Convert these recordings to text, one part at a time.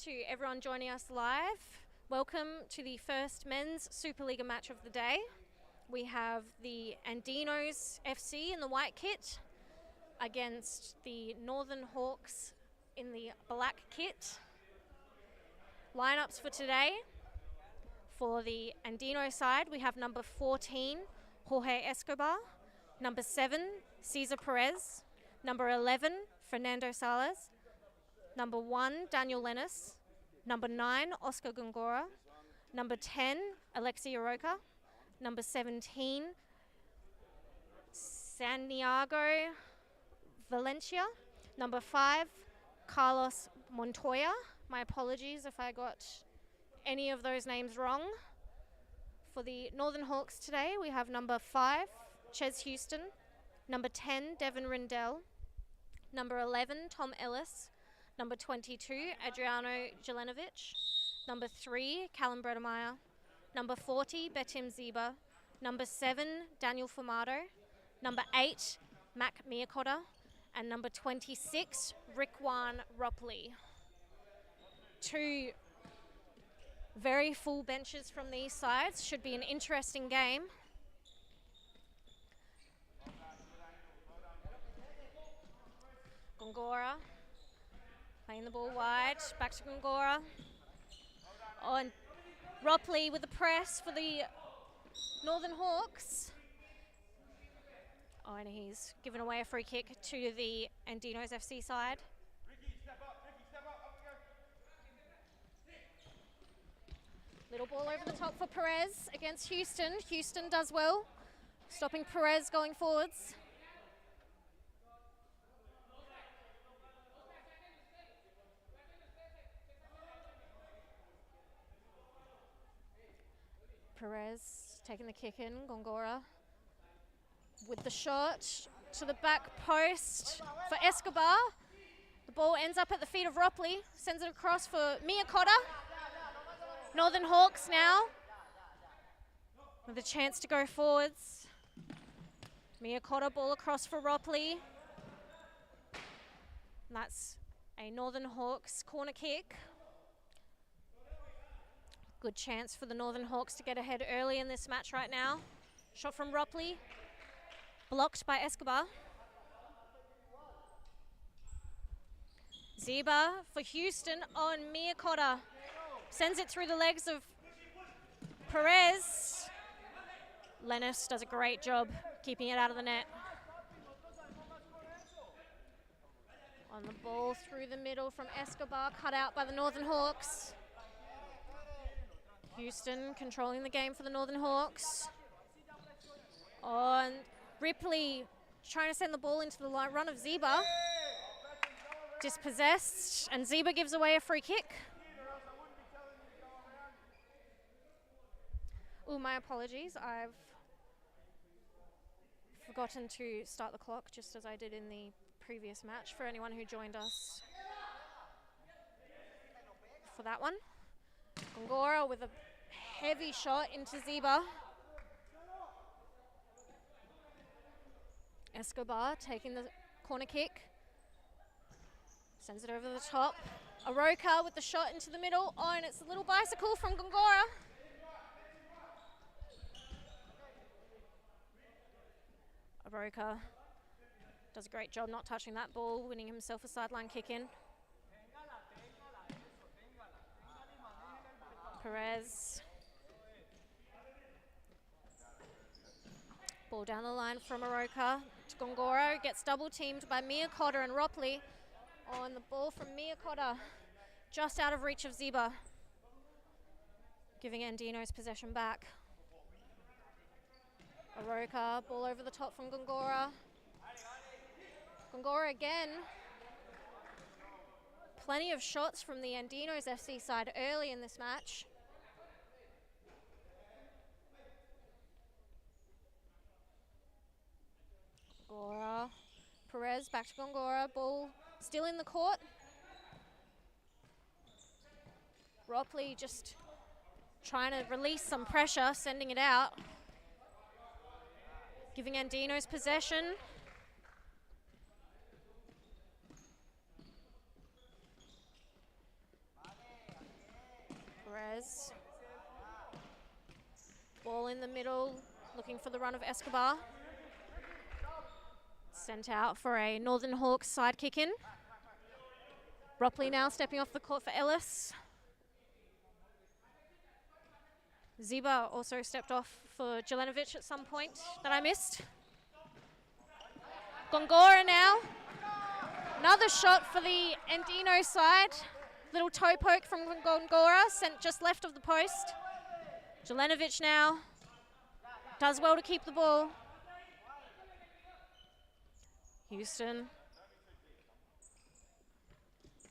to everyone joining us live. Welcome to the first men's Supa Liga match of the day. We have the Andinxs FC in the white kit against the Northern Hawks in the black kit. Lineups for today. For the Andinxs side, we have number 14, Jorge Escobar, number 7, Cesar Perez, number 11, Fernando Salas, number 1, Daniel Lennis, number 9, Oscar Gongora, number 10, Alexi Aroca, number 17, Santiago Valencia, number 5, Carlos Montoya. My apologies if I got any of those names wrong. For the Northern Hawks today, we have number 5, Ches Houston, number 10, Devin Rindell, number 11, Tom Ellis, number 22, Adriano Jelenovic, number 3, Callum Bredemeyer, number 40, Betim Ziba, number 7, Daniel Fumato, number 8, Mac Miakotta, and number 26, Rickwan Ropley. Two very full benches from these sides. Should be an interesting game. Gongora playing the ball wide, back to Gongora. Oh, and Ropley with the press for the Northern Hawks. Oh, and he's given away a free kick to the Andinxs FC side. Little ball over the top for Perez against Houston. Houston does well, stopping Perez going forwards. Perez taking the kick in, Gongora with the shot to the back post for Escobar. The ball ends up at the feet of Ropley, sends it across for Miakotta. Northern Hawks now with a chance to go forwards. Miakotta ball across for Ropley. And that's a Northern Hawks corner kick. Good chance for the Northern Hawks to get ahead early in this match right now. Shot from Ropley, blocked by Escobar. Ziba for Houston on Miakotta. Sends it through the legs of Perez. Lennis does a great job keeping it out of the net. On the ball through the middle from Escobar, cut out by the Northern Hawks. Houston controlling the game for the Northern Hawks. On Ripley trying to send the ball into the run of Ziba. Dispossessed, and Ziba gives away a free kick. Oh, my apologies. I've forgotten to start the clock just as I did in the previous match for anyone who joined us for that one. Gongora with a heavy shot into Ziba. Escobar taking the corner kick. Sends it over the top. Aroca with the shot into the middle. Oh, and it's a little bicycle from Gongora. Aroca does a great job not touching that ball, winning himself a sideline kick in. Perez. Ball down the line from Aroca to Gongora. Gets double teamed by Miakotta and Ropley. On the ball from Miakotta, just out of reach of Ziba. Giving Andinxs possession back. Aroca, ball over the top from Gongora. Gongora again. Plenty of shots from the Andinxs FC side early in this match. Gongora. Perez back to Gongora. Ball still in the court. Ropley just trying to release some pressure, sending it out. Giving Andinxs possession. Perez. Ball in the middle, looking for the run of Escobar. Sent out for a Northern Hawks side kick in. Ropley now stepping off the court for Ellis. Ziba also stepped off for Jelenovic at some point that I missed. Gongora now. Another shot for the Andinxs side. Little toe poke from Gongora, sent just left of the post. Jelenovic now does well to keep the ball. Houston.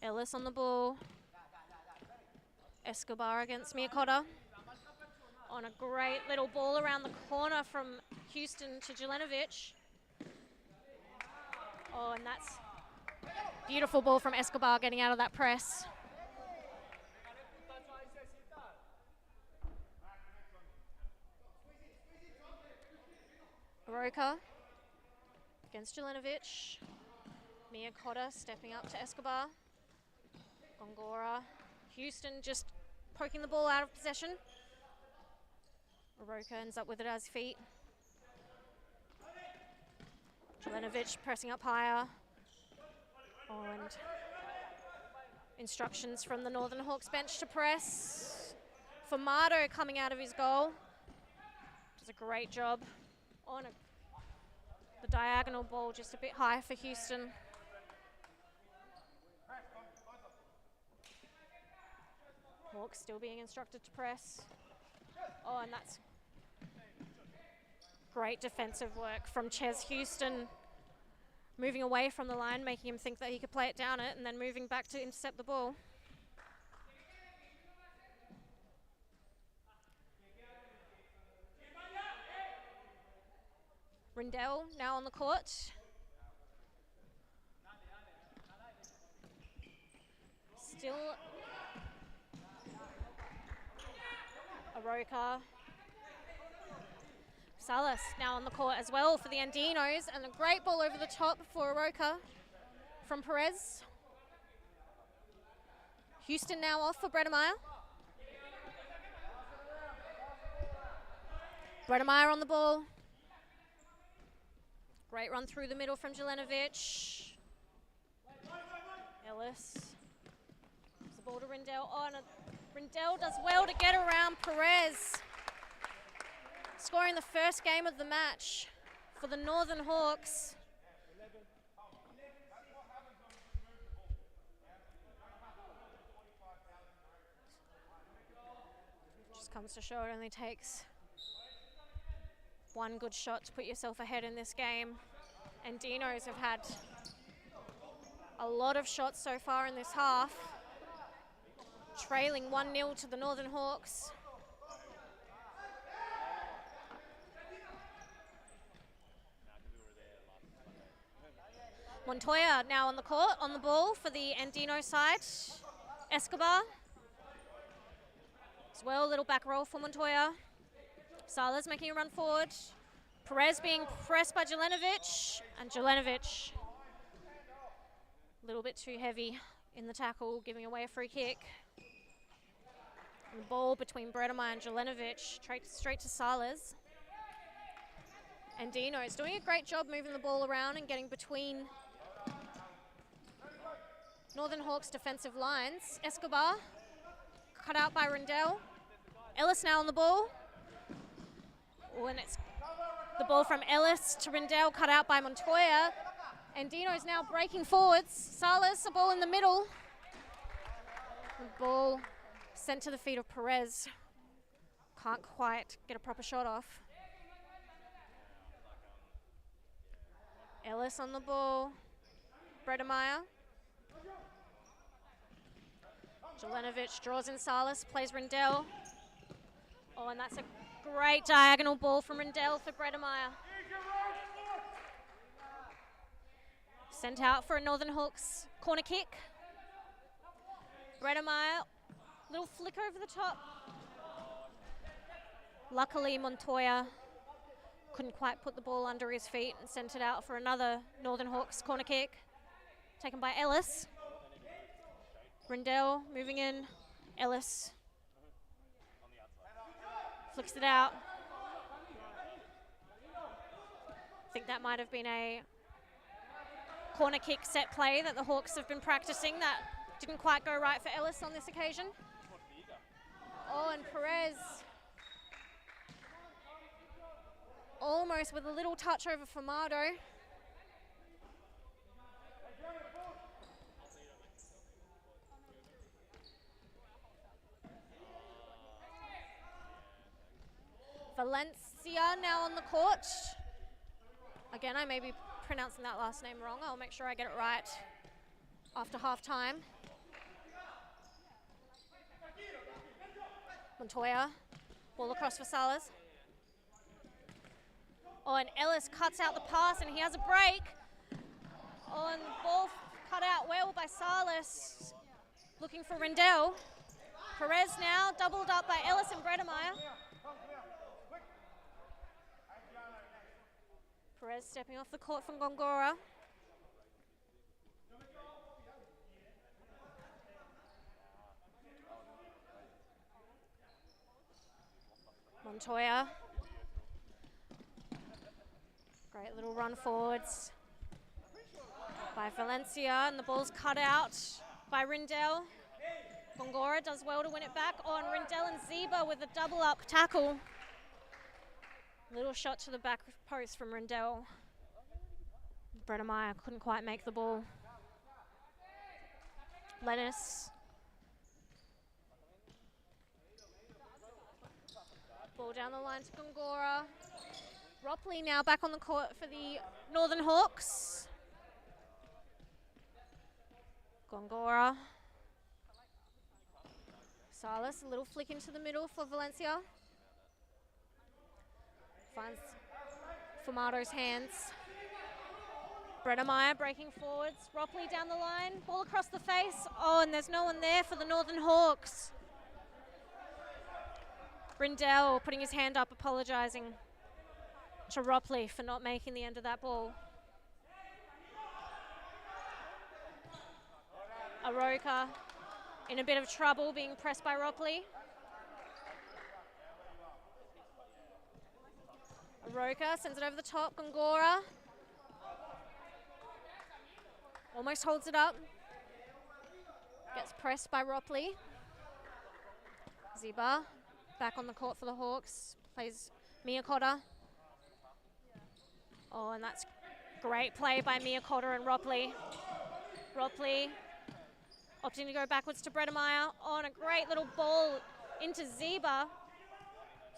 Ellis on the ball. Escobar against Miakota. On a great little ball around the corner from Houston to Jelenovic. Oh, and that's beautiful ball from Escobar getting out of that press. Aroka against Jelenovic. Miakota stepping up to Escobar. Gongora. Houston just poking the ball out of possession. Aroka ends up with it at his feet. Jelenovic pressing up higher. Oh, and instructions from the Northern Hawks bench to press. Formato coming out of his goal. Does a great job on the diagonal ball, just a bit high for Houston. Hawks still being instructed to press. Oh, and that's great defensive work from Ches Houston. Moving away from the line, making him think that he could play it down it, and then moving back to intercept the ball. Rindell now on the court. Still Aroka. Salas now on the court as well for the Andinxs, and a great ball over the top for Aroka from Perez. Houston now off for Bredemeyer. Bredemeyer on the ball. Great run through the middle from Jelenovic. Ellis. Gives the ball to Rindell. Oh, and Rindell does well to get around Perez. Scoring the first game of the match for the Northern Hawks. Just comes to show it only takes one good shot to put yourself ahead in this game. And Dinos have had a lot of shots so far in this half. Trailing 1-0 to the Northern Hawks. Montoya now on the court, on the ball for the Andinxs side. Escobar. As well, a little back roll for Montoya. Salas making a run forward. Perez being pressed by Jelenovic. And Jelenovic, a little bit too heavy in the tackle, giving away a free kick. And the ball between Bredemeyer and Jelenovic, straight to Salas. And Dino is doing a great job moving the ball around and getting between Northern Hawks defensive lines. Escobar, cut out by Rindell. Ellis now on the ball. Oh, and it's the ball from Ellis to Rindell, cut out by Montoya. And Dino is now breaking forwards. Salas, a ball in the middle. The ball sent to the feet of Perez. Can't quite get a proper shot off. Ellis on the ball. Bredemeyer. Jelenovic draws in Salas, plays Rindell. Oh, and that's a great diagonal ball from Rindell for Bredemeyer. Sent out for a Northern Hawks corner kick. Bredemeyer, little flick over the top. Luckily, Montoya couldn't quite put the ball under his feet and sent it out for another Northern Hawks corner kick. Taken by Ellis. Rindell moving in. Ellis. Flicks it out. I think that might have been a corner kick set play that the Hawks have been practicing that didn't quite go right for Ellis on this occasion. Oh, and Perez almost with a little touch over Fumado. Valencia now on the court. Again, I may be pronouncing that last name wrong. I'll make sure I get it right after half time. Montoya, ball across for Salas. Oh, and Ellis cuts out the pass and he has a break. Oh, and the ball cut out well by Salas. Looking for Rendell. Perez now doubled up by Ellis and Bredemeyer. Perez stepping off the court from Gongora. Montoya. Great little run forwards by Valencia, and the ball's cut out by Rindell. Gongora does well to win it back on Rindell and Zeba with a double up tackle. Little shot to the back post from Rindell. Bredemeyer couldn't quite make the ball. Lennis. Ball down the line to Gongora. Ropley now back on the court for the Northern Hawks. Gongora. Salas, a little flick into the middle for Valencia. Finds Fumado's hands. Bredemeyer breaking forwards. Ropley down the line. Ball across the face. Oh, and there's no one there for the Northern Hawks. Rindell putting his hand up, apologising to Ropley for not making the end of that ball. Aroka in a bit of trouble, being pressed by Ropley. Aroka sends it over the top. Gongora almost holds it up. Gets pressed by Ropley. Ziba back on the court for the Hawks. Plays Miyakotta. Oh, and that's great play by Miyakotta and Ropley. Ropley opting to go backwards to Bredemeyer. Oh, and a great little ball into Ziba.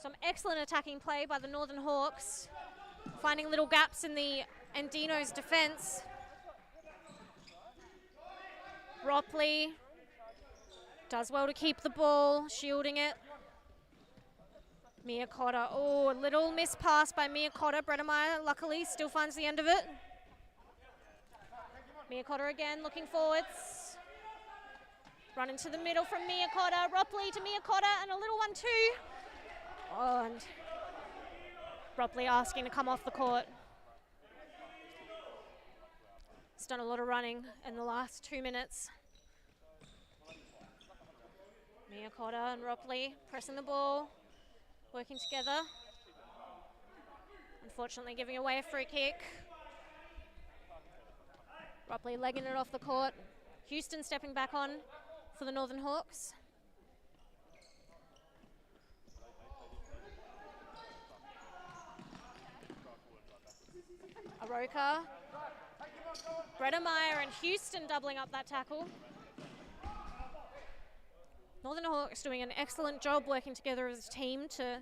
Some excellent attacking play by the Northern Hawks, finding little gaps in the Andinxs' defence. Ropley does well to keep the ball, shielding it. Miyakotta, oh, a little missed pass by Miyakotta. Bredemeyer, luckily, still finds the end of it. Miyakotta again, looking forwards. Run into the middle from Miyakotta. Ropley to Miyakotta, and a little one too. Oh, and Ropley asking to come off the court. He's done a lot of running in the last 2 minutes. Miyakotta and Ropley pressing the ball, working together. Unfortunately giving away a free kick. Ropley legging it off the court. Houston stepping back on for the Northern Hawks. Aroka, Bredemeyer and Houston doubling up that tackle. Northern Hawks doing an excellent job working together as a team to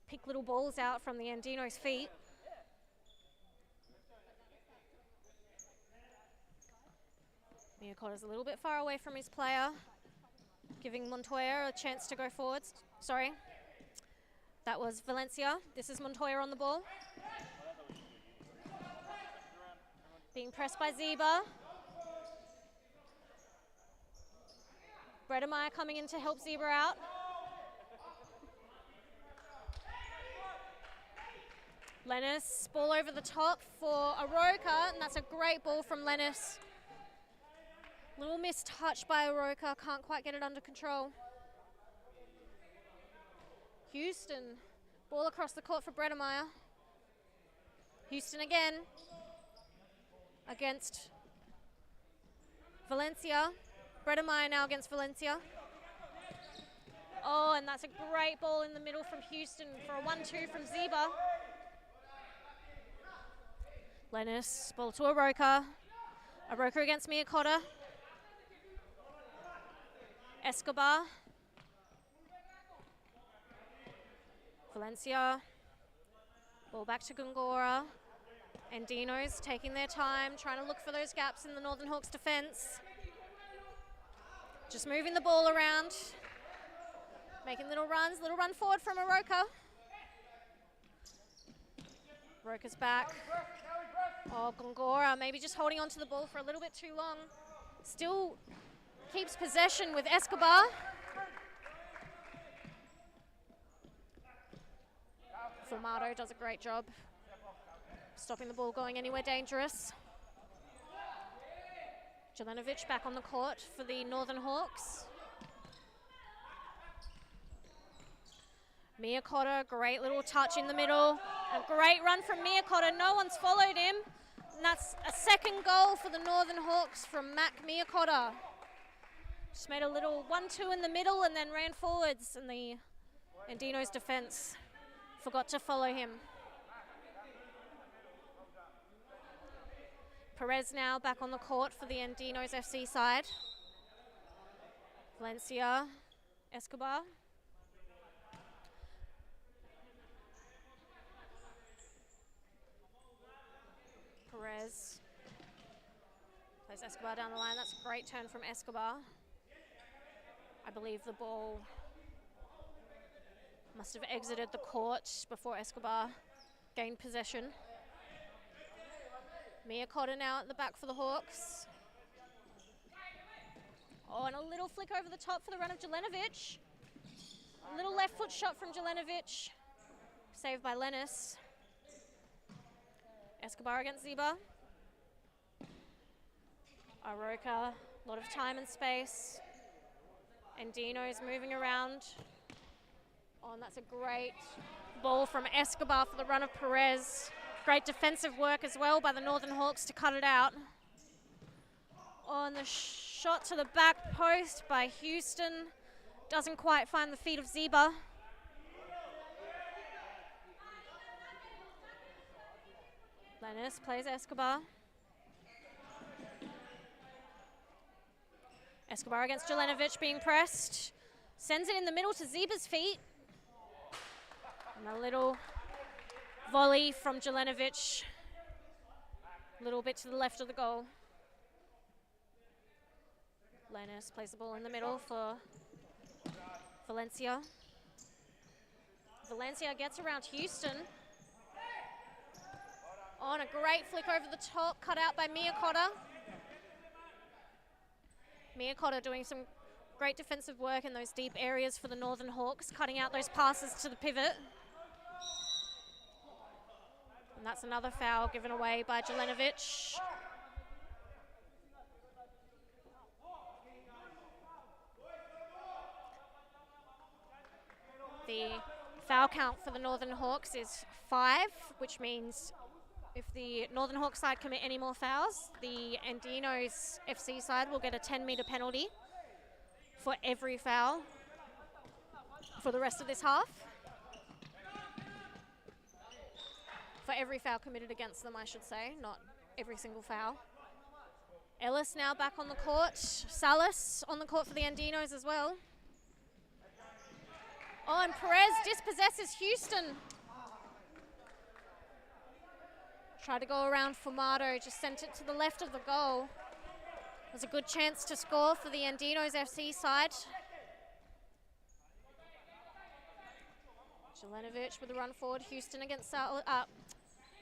pick little balls out from the Andinxs' feet. Miyakotta's a little bit far away from his player, giving Montoya a chance to go forwards. Sorry, that was Valencia. This is Montoya on the ball. Being pressed by Zeba. Bredemeyer coming in to help Zeba out. Lennis, ball over the top for Aroka, and that's a great ball from Lennis. Little missed touch by Aroka, can't quite get it under control. Houston. Ball across the court for Bredemeyer. Houston again. Against Valencia. Bredemeyer now against Valencia. Oh, and that's a great ball in the middle from Houston for a 1-2 from Ziba. Lennis, ball to Aroka. Aroka against Miyakotta. Escobar. Valencia. Ball back to Gongora. Andinxs taking their time, trying to look for those gaps in the Northern Hawks defense. Just moving the ball around. Making little runs, little run forward from Aroka. Aroka's back. Oh, Gongora maybe just holding on to the ball for a little bit too long. Still keeps possession with Escobar. Formato does a great job stopping the ball going anywhere dangerous. Jelenovic back on the court for the Northern Hawks. Miyakotta, great little touch in the middle. A great run from Miyakotta. No one's followed him. And that's a second goal for the Northern Hawks from Mac Miyakotta. Just made a little 1-2 in the middle and then ran forwards. And the Andinxs defense forgot to follow him. Perez now back on the court for the Andinxs FC side. Valencia, Escobar. Perez plays Escobar down the line. That's a great turn from Escobar. I believe the ball must have exited the court before Escobar gained possession. Miyakotta now at the back for the Hawks. Oh, and a little flick over the top for the run of Jelenovic. A little left foot shot from Jelenovic. Saved by Lennis. Escobar against Ziba. Aroka, a lot of time and space. Andinxs moving around. Oh, and that's a great ball from Escobar for the run of Perez. Great defensive work as well by the Northern Hawks to cut it out. Oh, and the shot to the back post by Houston. Doesn't quite find the feet of Ziba. Lennis plays Escobar. Escobar against Jelenovic being pressed. Sends it in the middle to Ziba's feet. And a little volley from Jelenovic. A little bit to the left of the goal. Lennis plays the ball in the middle for Valencia. Valencia gets around Houston. On a great flick over the top, cut out by Miyakotta. Miyakotta doing some great defensive work in those deep areas for the Northern Hawks, cutting out those passes to the pivot. And that's another foul given away by Jelenovic. The foul count for the Northern Hawks is 5, which means if the Northern Hawks side commit any more fouls, the Andinxs FC side will get a 10-metre penalty for every foul for the rest of this half. For every foul committed against them, I should say, not every single foul. Ellis now back on the court. Salas on the court for the Andinxs as well. Oh, and Perez dispossesses Houston. Tried to go around Formato, just sent it to the left of the goal. It was a good chance to score for the Andinxs FC side. Jelenovic with a run forward. Houston against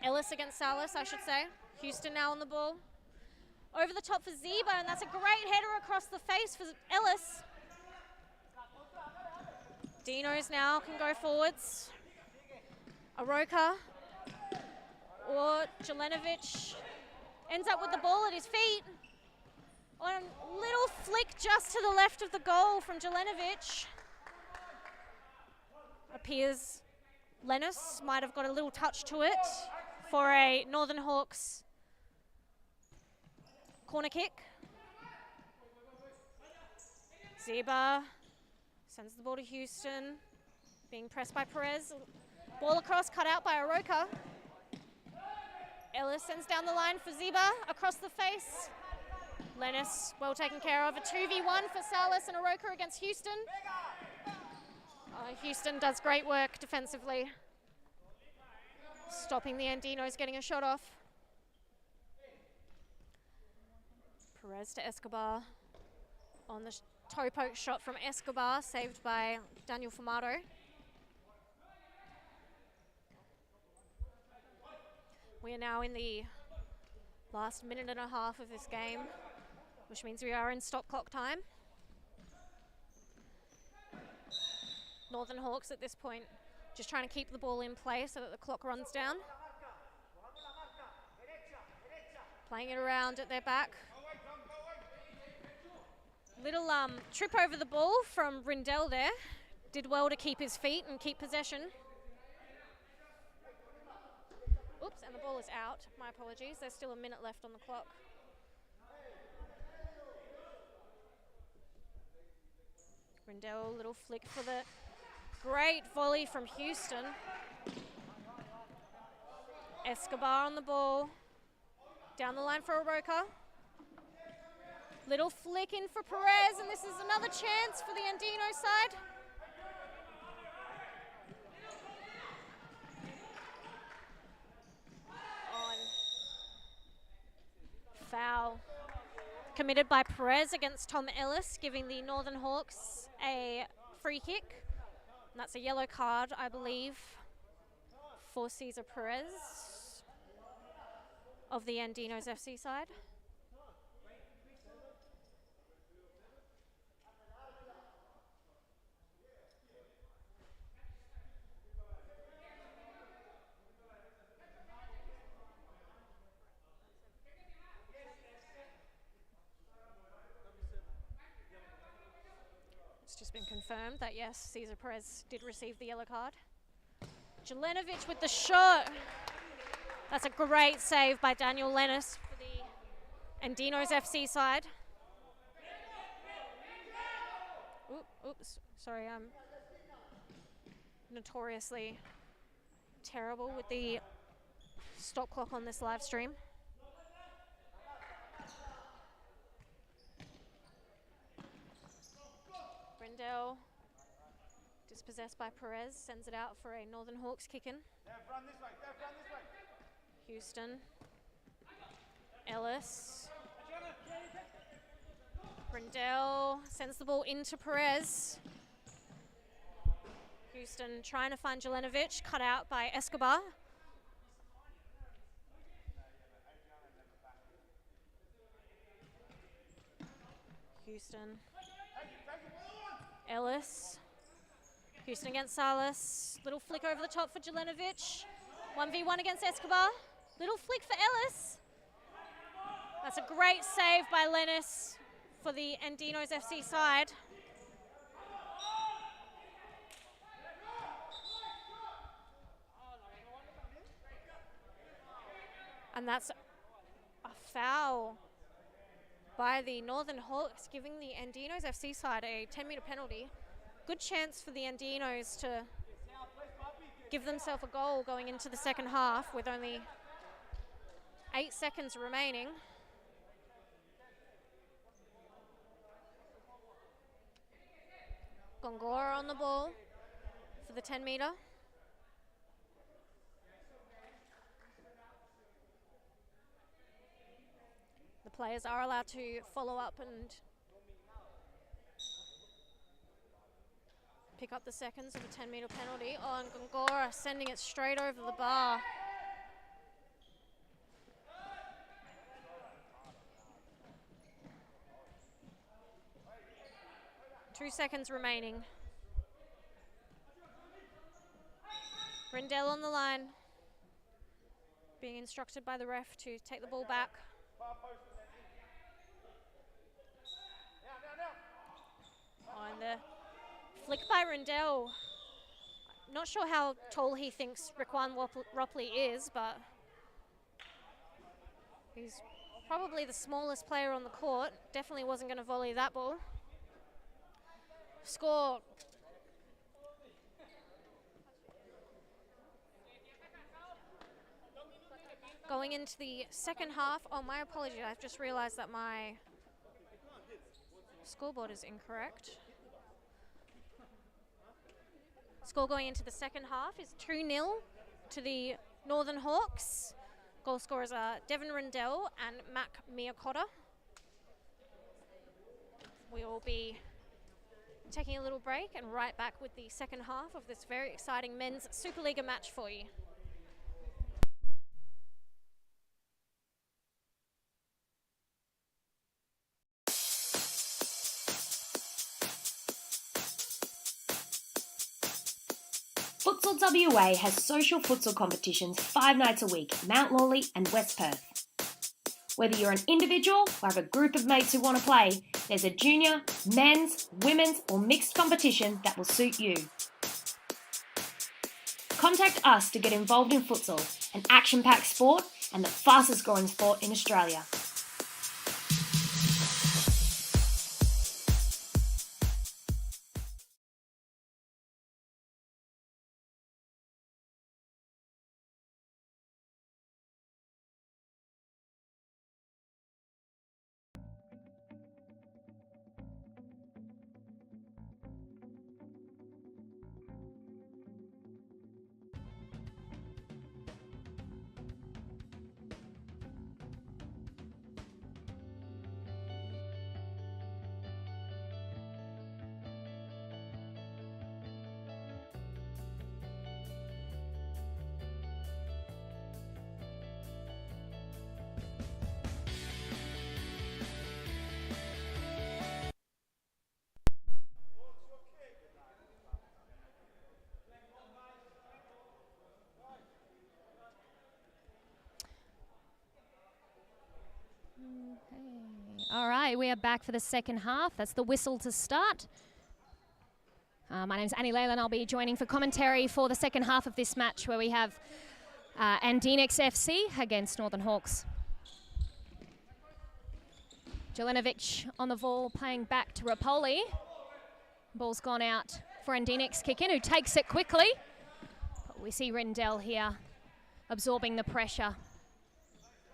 Ellis against Salas, I should say. Houston now on the ball. Over the top for Ziba, and that's a great header across the face for Ellis. Andinxs now can go forwards. Aroka or Jelenovic ends up with the ball at his feet. On a little flick just to the left of the goal from Jelenovic. Appears Lennis might have got a little touch to it for a Northern Hawks corner kick. Zeba sends the ball to Houston, being pressed by Perez. Ball across, cut out by Aroka. Ellis sends down the line for Zeba, across the face. Lennis, well taken care of. A 2v1 for Salas and Aroka against Houston. Houston does great work defensively, stopping the Andinxs getting a shot off. Perez to Escobar on the toe poke shot from Escobar, saved by Daniel Fumato. We are now in the last minute and a half of this game, which means we are in stop clock time. Northern Hawks at this point just trying to keep the ball in play so that the clock runs down. Playing it around at their back. Little trip over the ball from Rindell there. Did well to keep his feet and keep possession. Oops, and the ball is out. My apologies. There's still a minute left on the clock. Rindell, little flick for the great volley from Houston. Escobar on the ball. Down the line for Aroka. Little flick in for Perez, and this is another chance for the Andinxs side. On. Foul committed by Perez against Tom Ellis, giving the Northern Hawks a free kick. And that's a yellow card, I believe, for Cesar Perez of the Andinxs FC side. It's just been confirmed that yes, Cesar Perez did receive the yellow card. Jelenovic with the shot. That's a great save by Daniel Lennis for the Andinxs FC side. Oops, sorry, I'm notoriously terrible with the stop clock on this live stream. Brindell, dispossessed by Perez, sends it out for a Northern Hawks kick-in. Houston, Ellis, Brindell sends the ball into Perez. Houston trying to find Jelenovic, cut out by Escobar. Houston, Ellis, Houston against Salas. Little flick over the top for Jelenovic. 1v1 against Escobar. Little flick for Ellis. That's a great save by Lennis for the Andinxs FC side. And that's a foul by the Northern Hawks, giving the Andinxs FC side a 10-metre penalty. Good chance for the Andinxs to give themselves a goal going into the second half with only 8 seconds remaining. Gongora on the ball for the 10-metre. The players are allowed to follow up and pick up the seconds of a 10-metre penalty. Oh, and Gongora sending it straight over the bar. Two seconds remaining. Brindell on the line, being instructed by the ref to take the ball back. Oh, and the flick by Rindell. Not sure how tall he thinks Raquan Ropley is, but he's probably the smallest player on the court. Definitely wasn't going to volley that ball. Score. Going into the second half. Oh, my apologies. I've just realized that my scoreboard is incorrect. Score going into the second half is 2-0 to the Northern Hawks. Goal scorers are Devin Rindell and Mac Miacotta. We will be taking a little break and right back with the second half of this very exciting men's Supa Liga match for you. Futsal WA has social futsal competitions 5 nights a week in Mount Lawley and West Perth. Whether you're an individual or have a group of mates who want to play, there's a junior, men's, women's or mixed competition that will suit you. Contact us to get involved in futsal, an action-packed sport and the fastest growing sport in Australia. All right, we are back for the second half. That's the whistle to start. My name's Annie Leyland. I'll be joining for commentary for the second half of this match where we have Andinxs FC against Northern Hawks. Jelenovic on the ball, playing back to Rapoli. Ball's gone out for Andinxs kick in, who takes it quickly. But we see Rindell here absorbing the pressure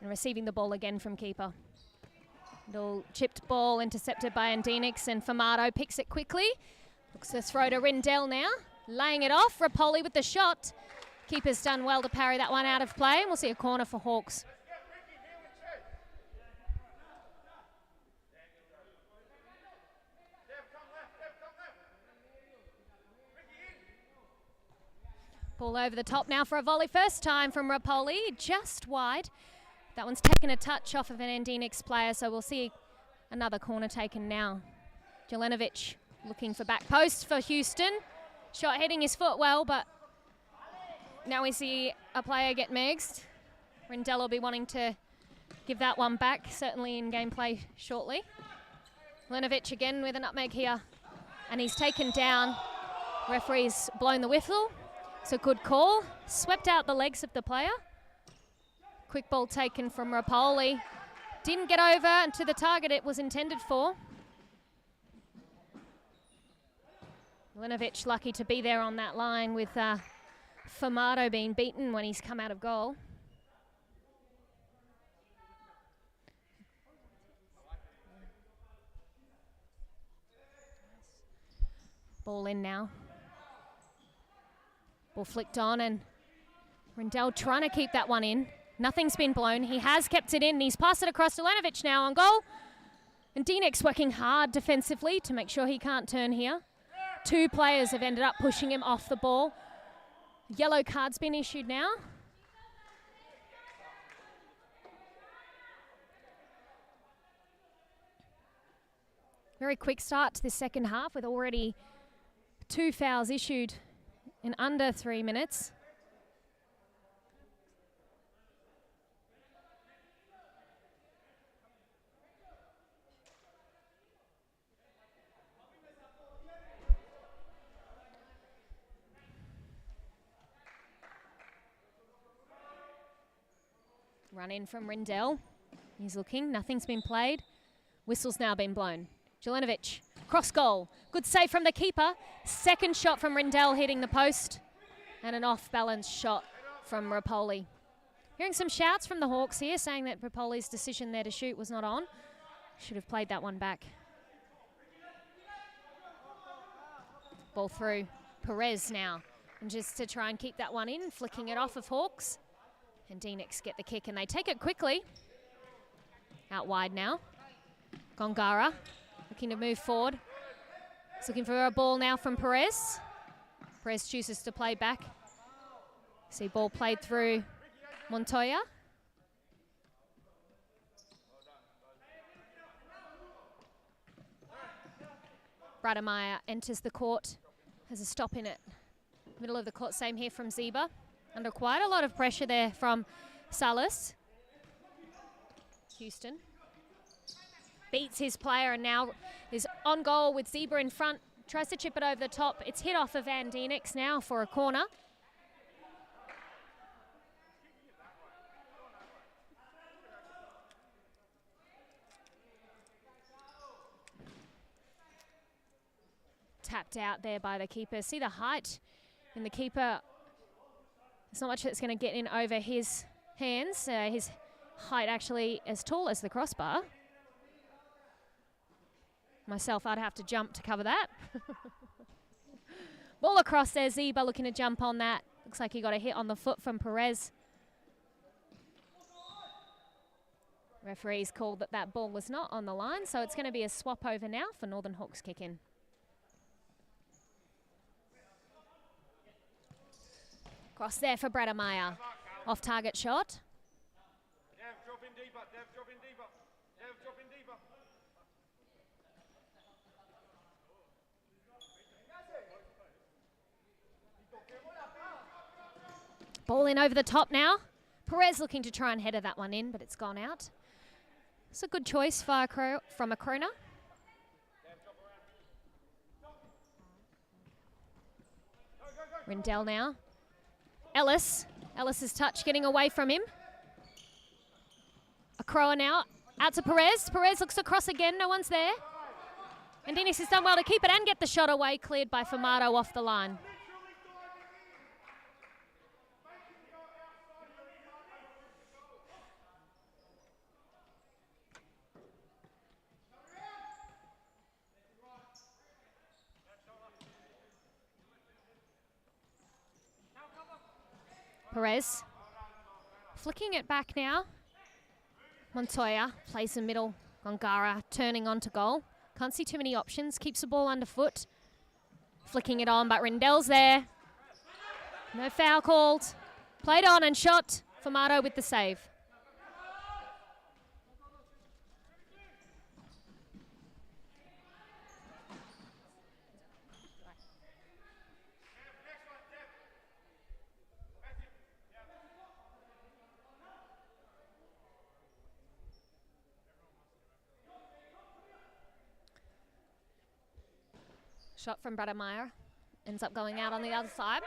and receiving the ball again from keeper. Little chipped ball intercepted by Andinxs, and Famato picks it quickly. Looks to throw to Rindell now, laying it off. Rapoli with the shot. Keeper's done well to parry that one out of play, and we'll see a corner for Hawks. Ball over the top now for a volley. First time from Rapoli, just wide. That one's taken a touch off of an Andinxs player, so we'll see another corner taken now. Jelenovic looking for back post for Houston. Shot hitting his foot well, but now we see a player get megsed. Rindell will be wanting to give that one back, certainly in gameplay shortly. Jelenovic again with a nutmeg here, and he's taken down. Referee's blown the whistle. It's a good call. Swept out the legs of the player. Quick ball taken from Rapoli. Didn't get over to the target it was intended for. Jelenovic lucky to be there on that line with Famato being beaten when he's come out of goal. Ball in now. Ball flicked on, and Rindell trying to keep that one in. Nothing's been blown. He has kept it in. He's passed it across to Jelenovic now on goal. And Andinxs working hard defensively to make sure he can't turn here. 2 players have ended up pushing him off the ball. Yellow card's been issued now. Very quick start to the second half with already 2 fouls issued in under 3 minutes. Run in from Rindell. He's looking, nothing's been played. Whistle's now been blown. Jelenovic, cross goal. Good save from the keeper. Second shot from Rindell hitting the post. And an off-balance shot from Rapoli. Hearing some shouts from the Hawks here saying that Rapoli's decision there to shoot was not on. Should have played that one back. Ball through. Perez now. And just to try and keep that one in, flicking it off of Hawks. And Andinxs get the kick and they take it quickly. Out wide now. Gongara looking to move forward. He's looking for a ball now from Perez. Perez chooses to play back. See ball played through Montoya. Brademeyer enters the court. Has a stop in it. Middle of the court, same here from Zeba. Under quite a lot of pressure there from Salas. Houston beats his player and now is on goal with Zeba in front. Tries to chip it over the top. It's hit off of Andinxs now for a corner. Tapped out there by the keeper. See the height in the keeper. There's not much that's going to get in over his hands. His height actually as tall as the crossbar. Myself, I'd have to jump to cover that. Ball across there. Zeba looking to jump on that. Looks like he got a hit on the foot from Perez. Referees called that that ball was not on the line, so it's going to be a swap over now for Northern Hawks kick in. Cross there for Brademeyer. Off target shot. Ball in over the top now. Perez looking to try and header that one in, but it's gone out. It's a good choice from a corner. Rindell now. Ellis's touch getting away from him. Akroa now. Out to Perez. Perez looks across again. No one's there. Andinxs has done well to keep it and get the shot away. Cleared by Fumato off the line. Perez flicking it back now. Montoya plays the middle. Gongara turning onto goal. Can't see too many options. Keeps the ball underfoot. Flicking it on, but Rindell's there. No foul called. Played on and shot. Fumato with the save. Shot from Brademeyer. Ends up going out on the other side.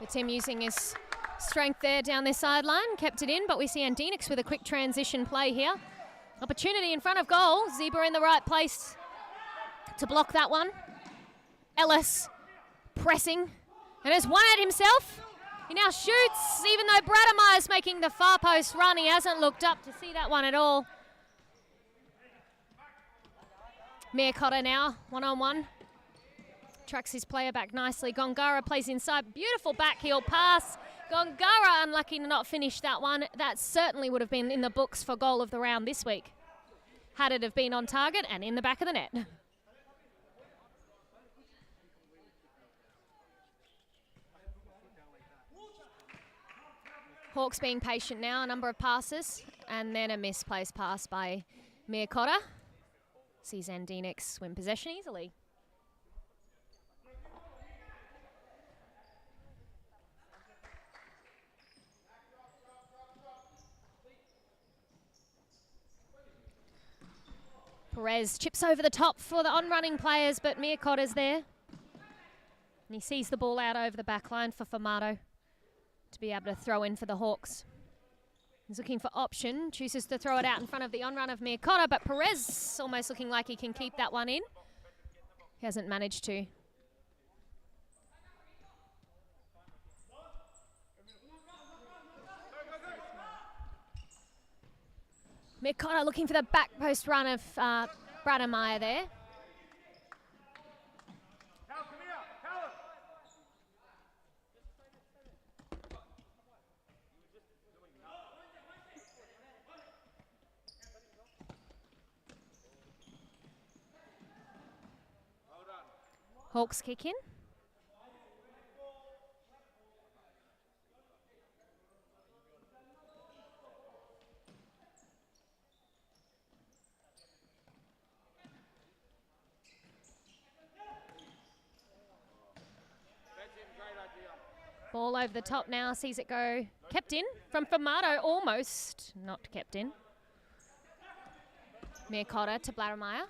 The team using his strength there down their sideline. Kept it in, but we see Andinxs with a quick transition play here. Opportunity in front of goal. Zeba in the right place to block that one. Ellis pressing, and has won it himself. He now shoots, even though Brademeyer's making the far post run. He hasn't looked up to see that one at all. Miacotta now, one-on-one. Tracks his player back nicely. Gongara plays inside. Beautiful backheel pass. Gongara unlucky to not finish that one. That certainly would have been in the books for goal of the round this week, had it have been on target and in the back of the net. Hawks being patient now, a number of passes, and then a misplaced pass by Miacotta. Sees Andinxs win possession easily. Perez chips over the top for the on-running players, but Miakotta's there. And he sees the ball out over the back line for Formato to be able to throw in for the Hawks. He's looking for option, chooses to throw it out in front of the on-run of Miakotta, but Perez almost looking like he can keep that one in. He hasn't managed to. Miakotta looking for the back post run of Brademeyer there. Hawks kick in. Ball over the top now, sees it go. Kept in from Formato, almost not kept in. Miakotta to Brademeyer.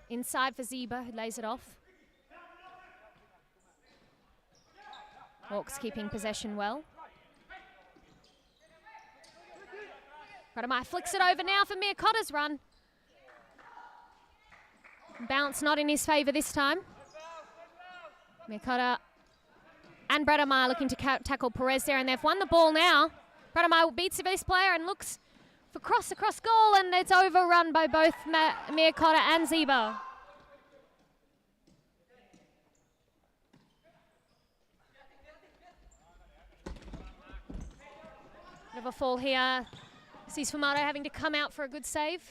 Inside for Ziba, who lays it off. Hawks keeping possession well. Brademeyer flicks it over now for Miakotta's run. Bounce not in his favour this time. Miakotta and Brademeyer looking to tackle Perez there, and they've won the ball now. Brademeyer beats this player and looks for cross across goal, and it's overrun by both Miakotta and Ziba. Bit of a fall here. Sees Formato having to come out for a good save.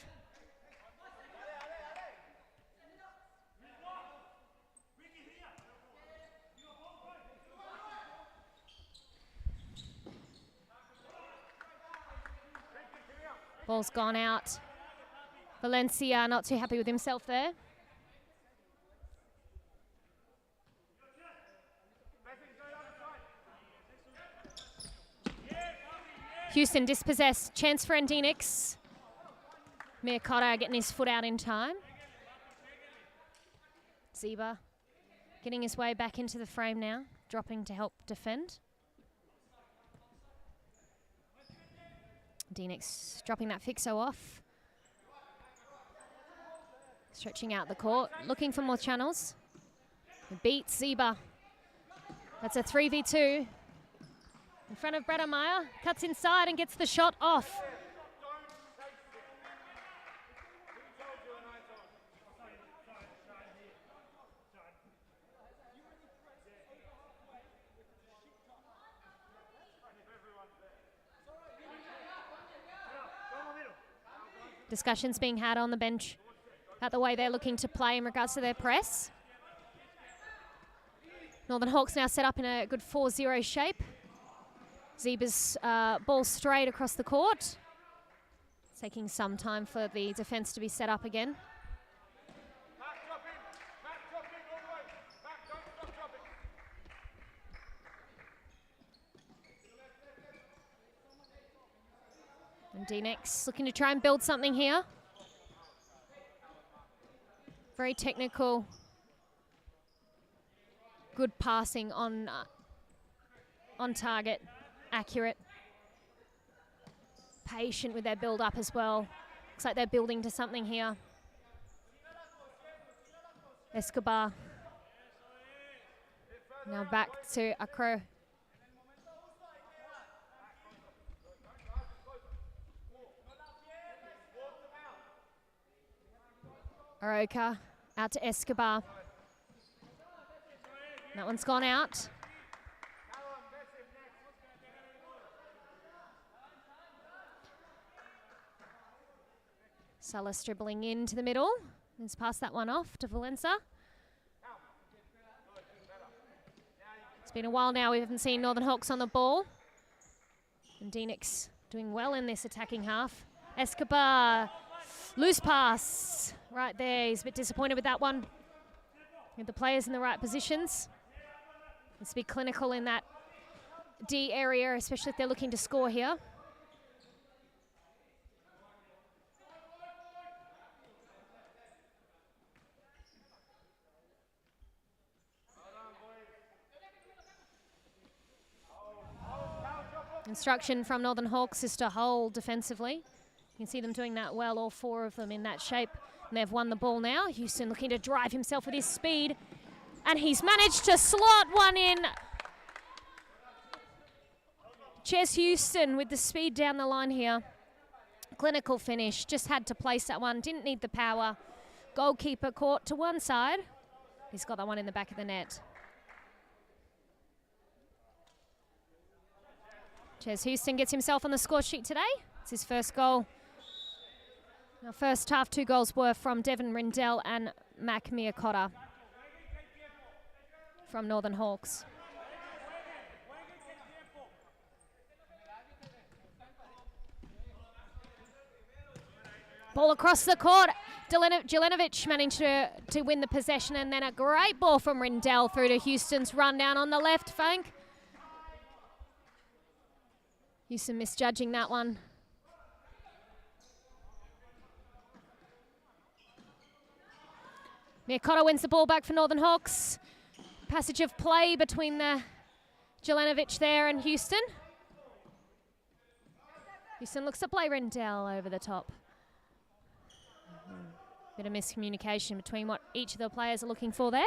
Ball's gone out. Valencia not too happy with himself there. Houston dispossessed. Chance for Andinxs. Miakotta getting his foot out in time. Ziba getting his way back into the frame now, dropping to help defend. Andinxs dropping that fixo off. Stretching out the court, looking for more channels. He beats Ziba. That's a 3v2. In front of Brademeyer, cuts inside and gets the shot off. Discussions being had on the bench about the way they're looking to play in regards to their press. Northern Hawks now set up in a good 4-0 shape. Ziba's ball straight across the court. Taking some time for the defence to be set up again. Andinxs looking to try and build something here. Very technical. Good passing on target. Accurate. Patient with their build-up as well. Looks like they're building to something here. Escobar. Now back to Akro. Aroka out to Escobar. That one's gone out. Salas dribbling into the middle. Let's pass that one off to Valenza. It's been a while now. We haven't seen Northern Hawks on the ball. Andinxs doing well in this attacking half. Escobar, loose pass right there. He's a bit disappointed with that one. With the players in the right positions. Let's be clinical in that D area, especially if they're looking to score here. Instruction from Northern Hawks is to hold defensively. You can see them doing that well, all four of them in that shape. And they've won the ball now. Houston looking to drive himself with his speed. And he's managed to slot one in. Ches Houston with the speed down the line here. Clinical finish, just had to place that one, didn't need the power. Goalkeeper caught to one side. He's got that one in the back of the net. Ches Houston gets himself on the score sheet today. It's his first goal. Now first half, 2 goals were from Devon Rindell and Mac Miacotta from Northern Hawks. Ball across the court. Jelenovic managed to win the possession, and then a great ball from Rindell through to Houston's run down on the left flank. Houston misjudging that one. Miacotta wins the ball back for Northern Hawks. Passage of play between the Jelenovic there and Houston. Houston looks to play Rindell over the top. Bit of miscommunication between what each of the players are looking for there.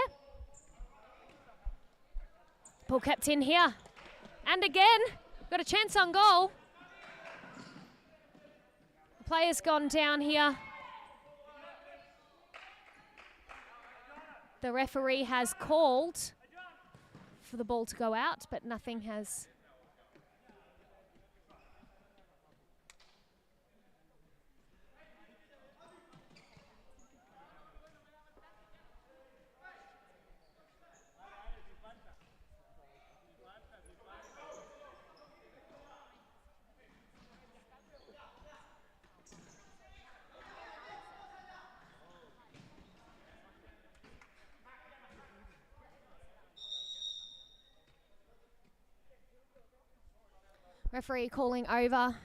Ball kept in here. And again, got a chance on goal. The player's gone down here. The referee has called for the ball to go out, but nothing has. Referee calling over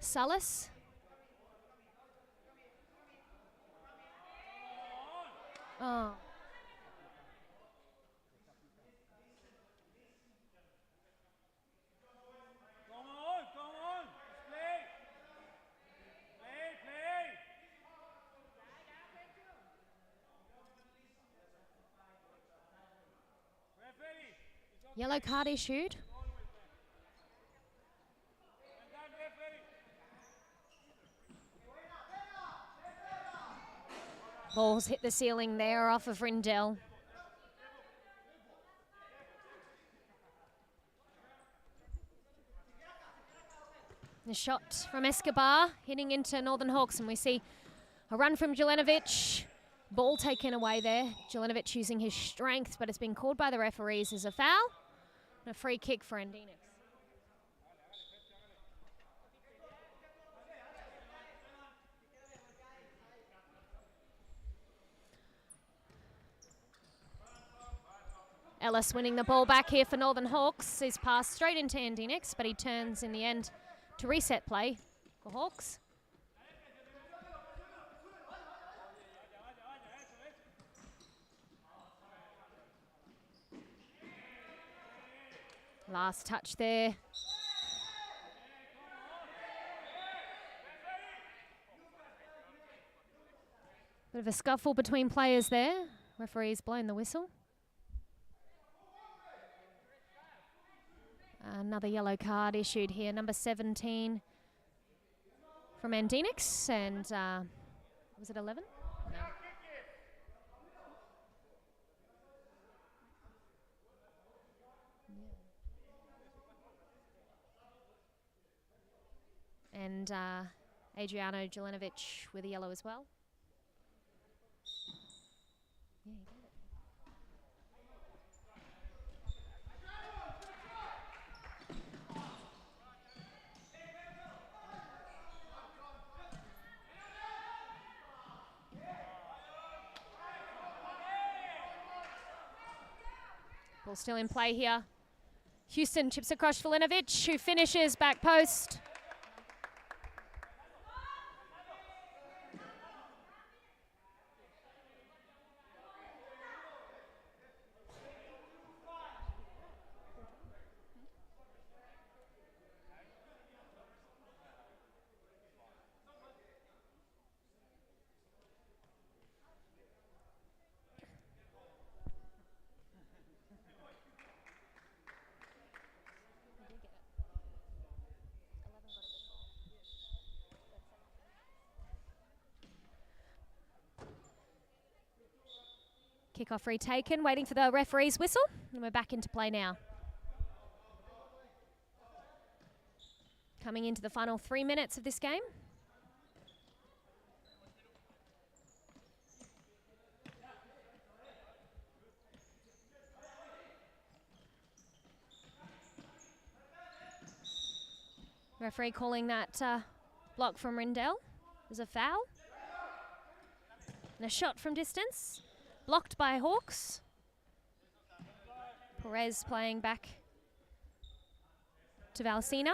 Salas. Oh. Yellow card issued. Ball's hit the ceiling there off of Rindell. The shot from Escobar hitting into Northern Hawks, and we see a run from Jelenovic. Ball taken away there. Jelenovic using his strength, but it's been called by the referees as a foul. And a free kick for Andinxs. Ellis winning the ball back here for Northern Hawks. Is passed straight into Andinxs, but he turns in the end to reset play for Hawks. Last touch there. Bit of a scuffle between players there. Referee's blown the whistle. Another yellow card issued here, number 17 from Andinxs, and was it 11? No. And Adriano Jelenovic with a yellow as well. Yeah, he got it. Ball still in play here. Houston chips across Jelenovic, who finishes back post. Kickoff retaken, waiting for the referee's whistle, and we're back into play now. Coming into the final 3 minutes of this game. Referee calling that block from Rindell as a foul. And a shot from distance, blocked by Hawks. Perez playing back to Valsina.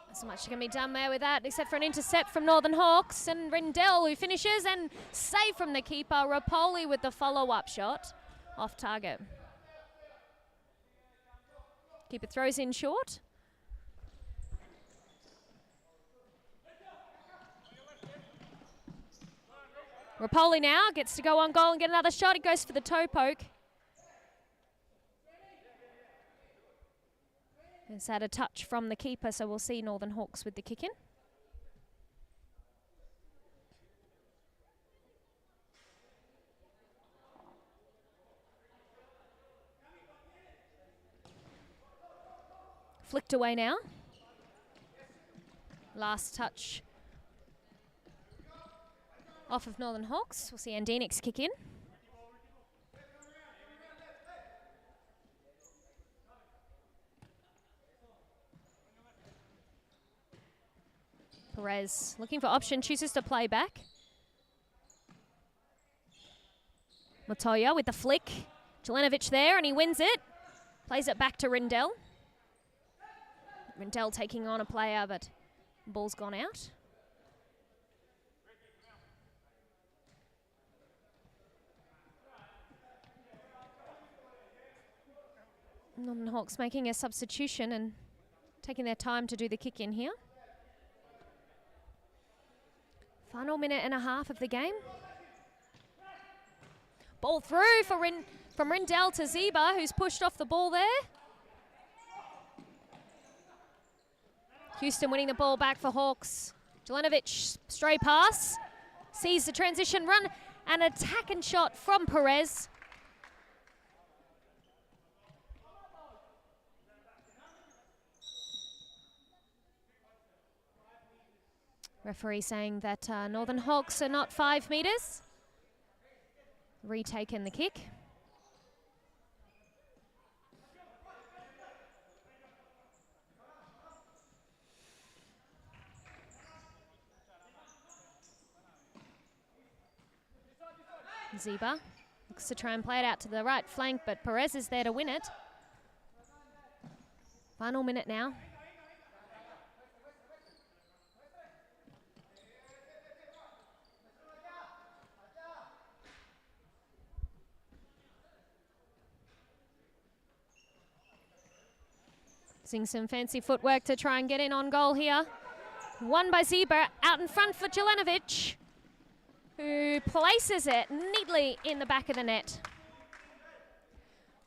Not so much can be done there with that, except for an intercept from Northern Hawks, and Rindell who finishes, and save from the keeper. Rapoli with the follow-up shot off target. Keeper throws in short. Rapoli now gets to go on goal and get another shot. He goes for the toe poke. It's had a touch from the keeper, so we'll see Northern Hawks with the kick in. Flicked away now. Last touch off of Northern Hawks. We'll see Andinxs kick in. Perez looking for option, chooses to play back. Montoya with the flick. Jelenovic there, and he wins it. Plays it back to Rindell. Rindell taking on a player, but the ball's gone out. Northern Hawks making a substitution and taking their time to do the kick in here. Final minute and a half of the game. Ball through from Rindell to Zeba, who's pushed off the ball there. Houston winning the ball back for Hawks. Jelenovic, stray pass. Sees the transition run, and attack and shot from Perez. Referee saying that Northern Hawks are not 5 metres. Retaken the kick. Zeba looks to try and play it out to the right flank, but Perez is there to win it. Final minute now. Using some fancy footwork to try and get in on goal here. Won by Zeba, out in front for Jelenovic, who places it neatly in the back of the net.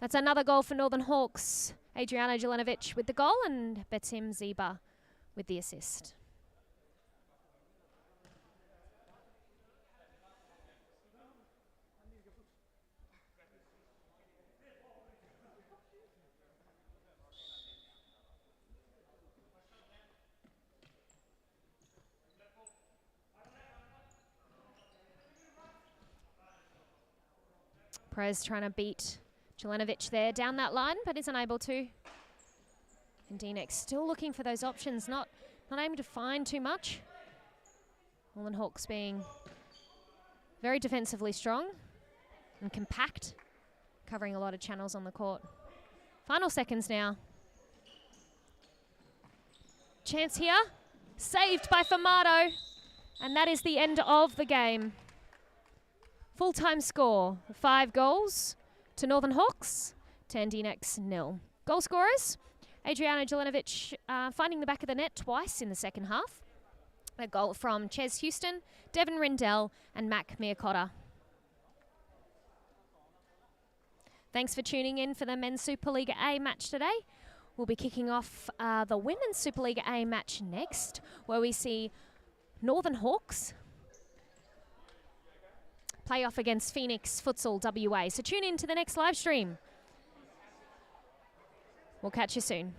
That's another goal for Northern Hawks. Adriano Jelenovic with the goal and Betim Zeba with the assist. Perez trying to beat Jelenovic there down that line, but isn't able to. Andinxs still looking for those options, not able to find too much. Northern Hawks being very defensively strong and compact, covering a lot of channels on the court. Final seconds now. Chance here, saved by Famato, and that is the end of the game. Full-time score, 5 goals to Northern Hawks, to Andinxs 0. Goal scorers, Adriano Jelenovic finding the back of the net twice in the second half. A goal from Ches Houston, Devin Rindell and Mac Miacotta. Thanks for tuning in for the Men's Super Liga A match today. We'll be kicking off the Women's Super Liga A match next, where we see Northern Hawks playoff against Phoenix Futsal WA. So tune in to the next live stream. We'll catch you soon.